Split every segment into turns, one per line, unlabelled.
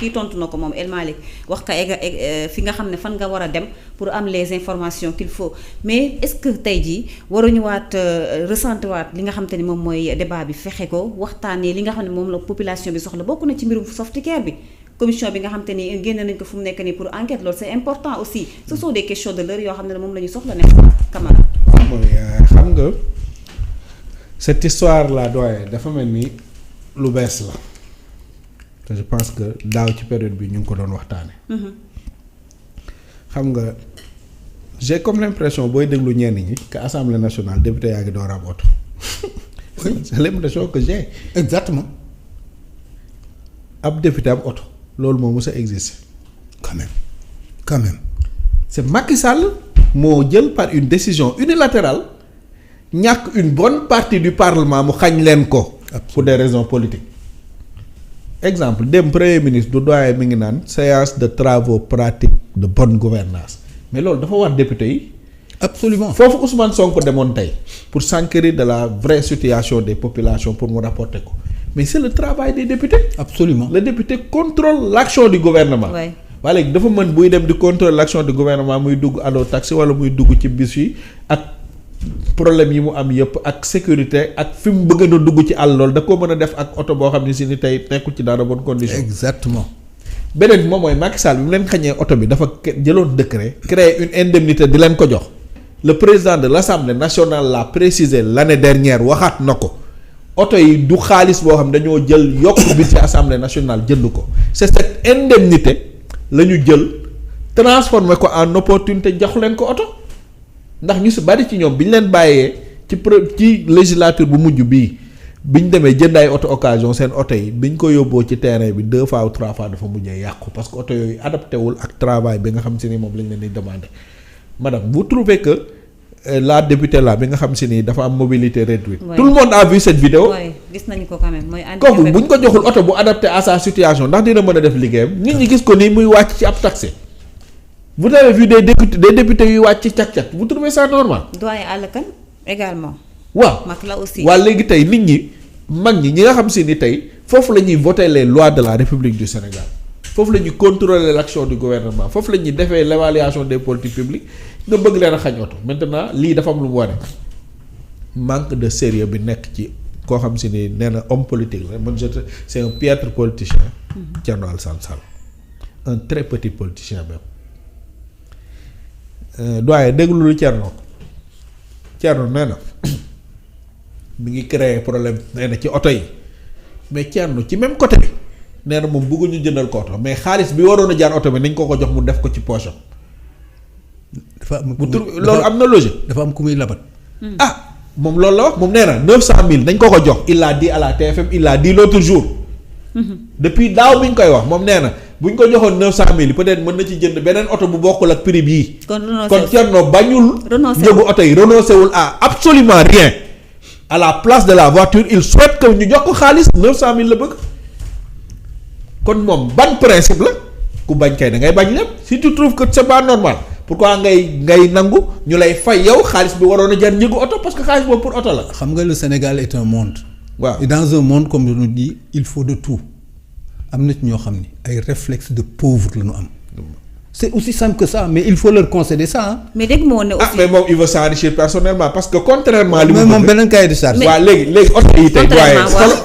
kii tontu na ko moom El Malick wax ka fi nga xam ne fan nga war a dem pour am les informations qu'il faut mais est-ce que tey jii waruñu waat recentrer waat li nga xam te ni moom mooy débat bi fexe ko waxtaanee li nga xam ne moom la population bi soxla bokk na ci mbirum softcare bi commission bi nga xam te ni génn nañ ko fu mu nekk nii pour enquête loolu c'est important aussi ce sont des questions de l'heure yoo xam ne moom la ñu soxla nekk Camara.
mooy xam nga cette histoire là doyen dafa mel ni lu bees la te je pense que daaw ci période bi ñu ngi ko doon waxtaane xam nga j'ai comme l'impression booy déglu ñenn ñi que assemblée nationale député yaa ngi door am oto c'est l'impression que j'ai
exactement
ab député am oto loolu moo mës a exister
quand même
c'est Macky Sall moo jël par une décision unilatérale ñàkk une bonne partie du parlement mu xañ leen ko pour des raisons politiques exemple dem premier ministre du doyen mi ngi naan séance de travaux pratiques de bonne gouvernance mais loolu dafa war député yi
absolument
foofu Ousmane Sonko demoon tey pour s'enquérir de la vraie situation des populations pour mu rapporter ko mais c'est le travail des députés
absolument
le député contrôle l'action du gouvernement waa léegi dafa mën buy dem di contrôler l'action du gouvernement muy dugg ado taxi wala muy dugg ci bis yi ak problème yi mu am yëpp ak sécurité ak fi mu bëgg na dugg ci àll loolu da koo mën a def ak oto boo xam ne si ni tey nekkul ci dans de bonnes conditions.
exactement
beneen bi moom mooy Macky Sall bi mu leen xañee oto bi dafa jëloon décret créer une indemnité di leen ko jox le président de l'Assemblée nationale l'a précisé l'année dernière waxaat na ko oto yi du xaalis boo xam dañoo jël yokk bi ci Assemblée nationale jënd ko c'est cette indemnité la ñu jël transformer ko en opportunité jox leen ko oto ndax ñu si bari ci ñoom bi ñu leen bàyyee ci législature bu mujj bii bi ñu demee jënd ay auto occasion seen oto yi bi ñu ko yóbboo ci terrain bi 2 fois ou 3 fois dafa mujjee yàqu parce que oto yooyu adapté wul ak travail bi nga xam si ni moom lañ leen di demander madame vous trouvez que la députée là bi nga xam si ni dafa am mobilité réduite. Ouais. Tout le monde a vu cette vidéo.
gis nañu ko quand même mooy.
kooku bu ñu ko joxul oto bu adapté à sa situation ndax dina mën a def liggéeyam nit ñi gis ko nii muy wàcc ci ab taxi. vous avez vu des députés yuy wàcc ci càq-càq vous trouvez ça normal.
doyen Alakan également.
waaw
mag la aussi.
waa léegi tey nit ñi mag ñi nga xam si ni tey foofu la ñuy voter les lois de la République du Sénégal foofu la ñuy contrôler l'action du gouvernement foofu la ñuy defee l'évaluation des politiques publiques nga bëgg leen a xañ oto maintenant lii dafa am lu mu wane manque de sérieux bi nekk ci koo xam si ni nee na homme politique la man c'est un piètre politicien. Thierno Alassane Sall un très petit politicien même. doyen déglu lu Thierno nee na mi ngi créer problème nee na ci oto yi mais Thierno ci même côté bi nee na moom bëgguñu jëndal ko oto mais xaalis bi waroon a jaar oto bi nañ ko jox mu def ko ci poche am.
dafa am
loolu am na logique.
dafa am ku muy labat.
ah moom loolu la wax moom nee na 900000 nañ ko jox il l'a dit à la TFM il l'a dit l'autre jour. depuis daaw bi ñu koy wax moom nee na bu ñu ko joxoon 900000 peut-être mën na ci jënd beneen oto bu bokkul ak prix bii. kon Thierno bañul. njëgu oto yi renoncé wul à absolument rien. à la place de la voiture il souhaite que ñu jox ko xaalis 900000 la bëgg. kon moom ban principe la ku bañ kay da ngay bañ lépp si tu trouves que c'est pas normal pourquoi ngay nangu ñu lay fay yow xaalis bi waroon a jar njëgu oto parce que xaalis boobu pour oto la.
xam nga le Sénégal est un monde.
waaw
et dans un monde comme on nous dit il faut de tout am na ci ñoo xam ni ay réflexes de pauvre la ñu am. c'est aussi simple que ça mais il faut leur concéder ça ah.
mais dégg moo ne aussi
mais moom il veut s'enrichir personnellement parce que contrairement. li
mu moom beneen cahier de charge.
waaw léegi oto yi tey.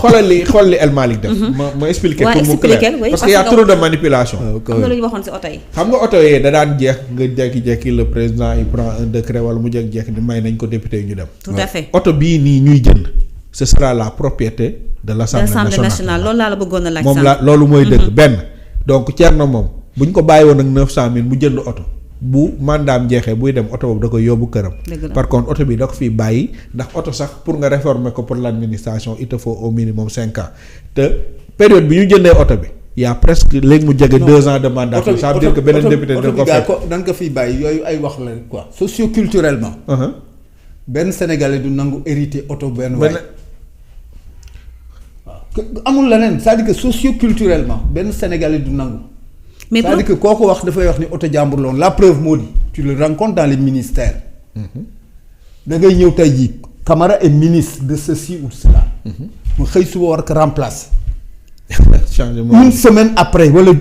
xoolal li El Malick def. ma expliquer pour mu clair parce que y a trop de manipulation.
am na lu ñu waxoon ci oto yi.
xam nga oto yi da daan jeex nga jékki-jékki le président il prend un décret wala mu jékki-jékki ni may nañ ko député yi ñu dem.
tout à fait
oto bii nii ñuy jënd ce sera la propriété de l'Assemblée nationale.
loolu laa la bëggoon a laaj.
moom la loolu mooy dëgg benn donc Thierno moom bu ñu ko bàyyi woon ak 900000 mu jënd oto bu mandaam jeexee buy dem oto boobu da koy yóbbu këram. par contre oto bi da ko fiy bàyyi ndax oto sax pour nga réformer ko pour l'administration il te faut au minimum 5 ans te période bi ñu jëndee oto bi y a presque léegi mu jege 2 ans de mandat. ça veut dire que beneen député dina ko fekk
dañ ko fiy bàyyi yooyu ay wax la quoi. socioculturellement. benn Sénégalais du nangu hérité oto benn waay. amul leneen c'est-à-dire que socioculturellement benn Sénégalais du nangu. mais c'est-à-dire que kooku wax dafay wax ni oto jàmbur loon la preuve moo di tu le rencontres dans les ministères. da ngay ñëw tey jii Camara est ministre de ceci ou cela. mu xëy suba war ko remplacer
changement
une semaine après wala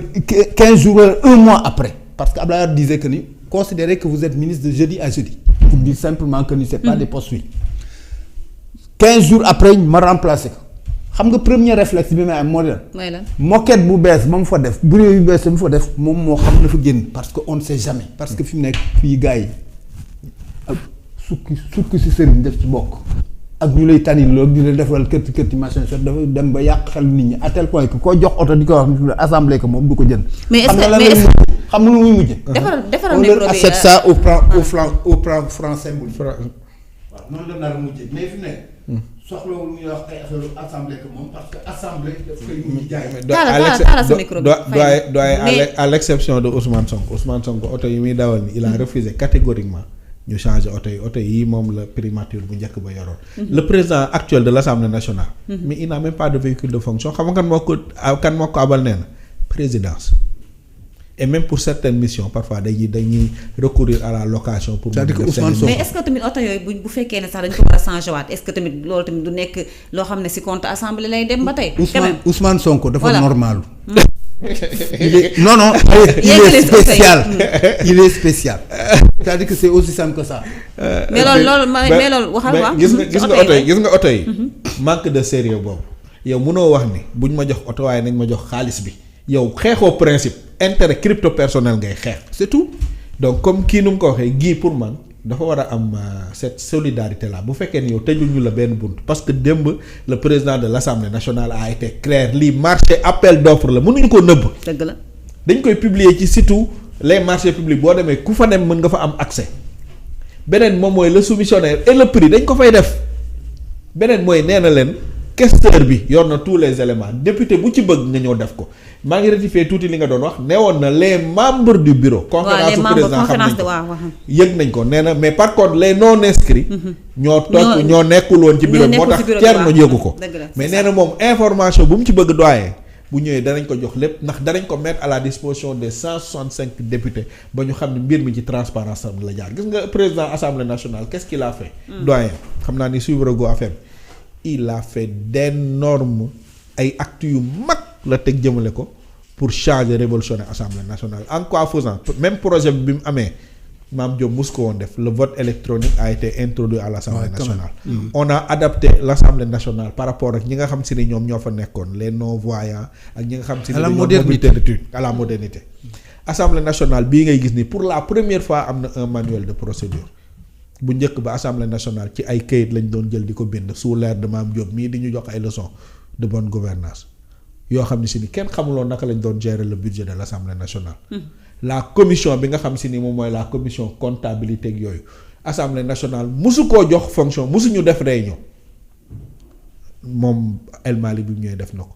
15 jours wala 1 mois après parce que Abdoulaye Wade disait que ni considérez que vous êtes ministre de jeudi à jeudi pour dire simplement que ni c'est pas des postes fixes 15 jours après ma remplacé ko xam nga premier réflexe bi may am moo leen moquette bu bees ba mu fa def bureau yu bees ba mu fa def moom moo xam na fa génn parce que on ne sait jamais parce que fi mu nekk fii gars yi ak sukki si sëriñ def ci bokk ak ñu lay tànni loolu di la defal kërti machin dafa dem ba yàq xel nit ñi à tel point que koo jox oto di ko wax assemblée que moom du ko jënd.
mais
xam nga lu muy mujj.
defaral micro bi
achète ça au plan franc symbolique. waaw noonu la nar a mujjee mais fi mu nekk. soxlawul muy wax ay affaire assemblée que moom parce que assemblée daf koy mujj jaay.
doy à l'exception de Ousmane Sonko oto yi muy dawal ni il a refusé catégoriquement. ñu changé oto yi moom la primature bu njëkk ba yoroon. Le président actuel de l'Assemblée nationale. Mais il n'a même pas de véhicule de fonction xam nga kan moo ko abal nee na présidence. Et même pour certaines missions parfois dañuy recourir à la location. pour
c'est-à-dire que Ousmane Sonko
mais est-ce que tamit oto yooyu bu fekkee ne sax dañ ko war a changé waat est-ce que tamit loolu tamit du nekk loo xam ne ci compte assemblée lay dem ba tey.
Ousmane Sonko dafa normal. il est spécial. Il est spécial. C'est-à-dire que c'est aussi simple que ça.
mais loolu waxal wax.
gis nga oto yi. manque de sérieux boobu. yow mënoo wax ni buñ ma jox oto waaye nañ ma jox xaalis bi. yow xeexoo principe intérêt crypto personnel ngay xeex. c'est tout donc comme kii nu mu ko waxee gii pour man dafa war a am cette solidarité là bu fekkee ni yow tëjul ñu la benn bunt parce que démb le président de l'Assemblée nationale a été clair lii marché appel d'offre la mënuñu ko nëbb.
dëgg la
dañ koy publier ci surtout les marchés publics boo demee ku fa dem mën nga fa am accès beneen moom mooy le soumissionnaire et le prix dañ ko fay def beneen mooy nee na leen questeur bi yor na tous les éléments député bu ci bëgg nga ñëw def ko maa ngi rectifier tuuti li nga doon wax neewoon na les membres du bureau. conférence du président xam nañ ko yëg nañ ko nee na mais par contre les non inscrits. ñoo nekkul woon ci bureau moo tax Thierno yëgu ko. mais nee na moom information bu mu ci bëgg doyee bu ñëwee danañ ko jox lépp ndax danañ ko mettre à la disposition des 165 députés ba ñu xam ne mbir mi ci transparence am la jaar gis nga président assemblée nationale qu'est-ce qu'il a fait. doyen xam naa ni suivre go affaire il a fait d'énormes ay actes yu mag la teg jëmale ko pour changer révolutionner assemblée nationale en quoi faisant même projet bi mu amee Mame Diop mus ko woon def le vote électronique a été introduit à l'Assemblée nationale. On a adapté l'Assemblée nationale par rapport ak ñi nga xam si ni ñoom ñoo fa nekkoon les non-voyants ak ñi nga xam si ni dañoo mobilité à la modernité. Assemblée nationale bii ngay gis ni pour la première fois am na un manuel de procédure bu njëkk ba Assemblée nationale ci ay këyit lañ doon jël di ko bind sous l'ère de Mame Diop mii di ñu jox ay leçons de bonne gouvernance yoo xam ne si ni kenn xamuloon naka lañ doon gérer le budget de l'Assemblée nationale. La commission bi nga xam si ni moom mooy la commission comptabilité ak yooyu Assemblée nationale musu koo jox fonction musuñu def réunion moom El Malick bi mu ñëwee def na ko.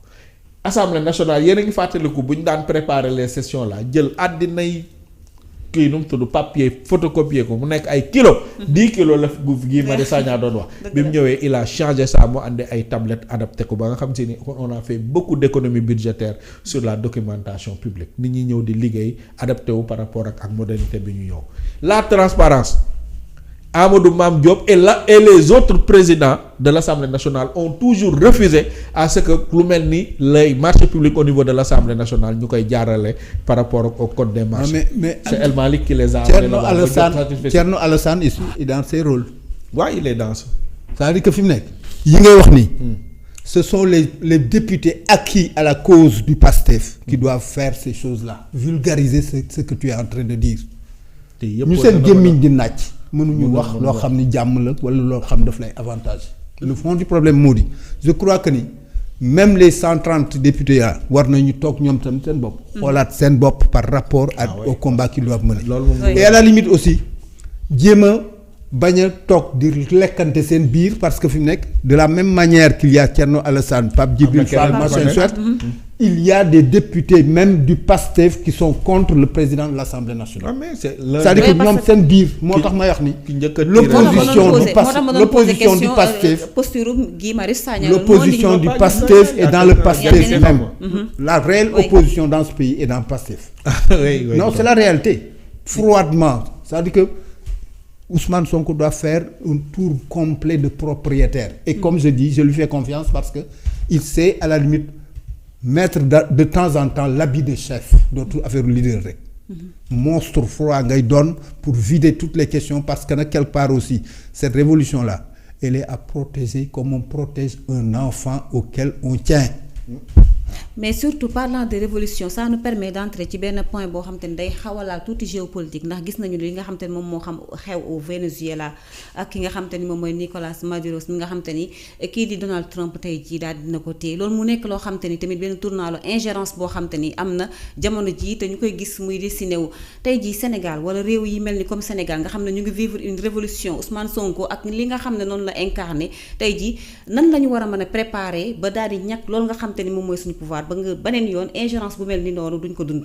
Assemblée nationale yéen a ngi fàttaliku bu ñu daan préparer les sessions là jël àddinay kii nu mu tudd papier photocopier ko mu nekk ay kilos. 10 kilos la Guy Marius Sagna doon wax. bi mu ñëwee il a changé ça mu andi ay tablettes adapté ko ba nga xam si ni on a fait beaucoup d'économies budgétaires sur la documentation publique nit ñi ñëw di liggéey adapté wu par rapport ak modernité bi ñu ñëw. La transparence Amadou Mame Diop et les autres présidents de l'Assemblée nationale ont toujours refusé à ce que lu mel ni les marchés publics au niveau de l'Assemblée nationale ñu koy jaarale par rapport au code des marchés. mais c'est El Malick qui les a.
Thierno Alassane est dans ses rôles.
Ouais, il est dans ça.
C'est-à-dire que fi mu nekk yi ngay wax nii. Ce sont les députés acquis à la cause du PASTEF qui doivent faire ces choses-là. Vulgariser ce que tu es en train de dire. ñu seen gémmiñ di naaj. mënuñu wax loo xam ni jàmm la wala loo xam daf lay avantage. Le fond du problème moo di je crois que ni même les 130 députés ya war nañu toog ñoom tamit seen bopp. xoolaat seen bopp par rapport au combat qu'ils doivent mener. Et à la limite aussi jéem a bañ a toog di lekkante seen biir parce que fi mu nekk de la même manière qu'il y a Thierno Alassane Pape Djibril Fall machin soit il y a des députés même du PASTEF qui sont contre le président de l'Assemblée nationale. C'est-à-dire que ñoom seen biir moo tax may wax ni l'opposition du PASTEF l'opposition du PASTEF est dans le PASTEF même. La réelle opposition dans ce pays est dans le PASTEF. Non, c'est la réalité. Froidement, c'est-à-dire que Ousmane Sonko doit faire un tour complet de propriétaire. Et comme je dis, je lui fais confiance parce que il sait à la limite mettre de temps en temps l'habit de chef dootul affaire leader rek. Monstre froid ngay doon pour vider toutes les questions parce que nag quelque part aussi cette révolution là elle est à protéger comme on protège un enfant auquel on tient.
mais surtout parlant de révolution ça nous permet d'entrer ci benn point boo xam te ni day xaw a laal tuuti géopolitique ndax gis nañu li nga xam te ni moom moo xam xew au Venezuela ak ki nga xam te ni moom mooy Nicolas Maduro mi nga xam te ni kii di Donald Trump tey jii daal dina ko téye loolu mu nekk loo xam te ni tamit benn tournant ingérence boo xam te ni am na jamono jii te ñu koy gis muy dessiné wu tey jii Sénégal wala réew yi mel ni comme Sénégal nga xam ne ñu ngi vivre une révolution Ousmane Sonko ak li nga xam ne noonu la incarné tey jii nan la ñu war a mën a préparer ba daal di ñàkk loolu nga xam te ni moom mooy suñu pouvoir ba nga beneen yoon ingérence bu mel ni noonu duñ ko dund.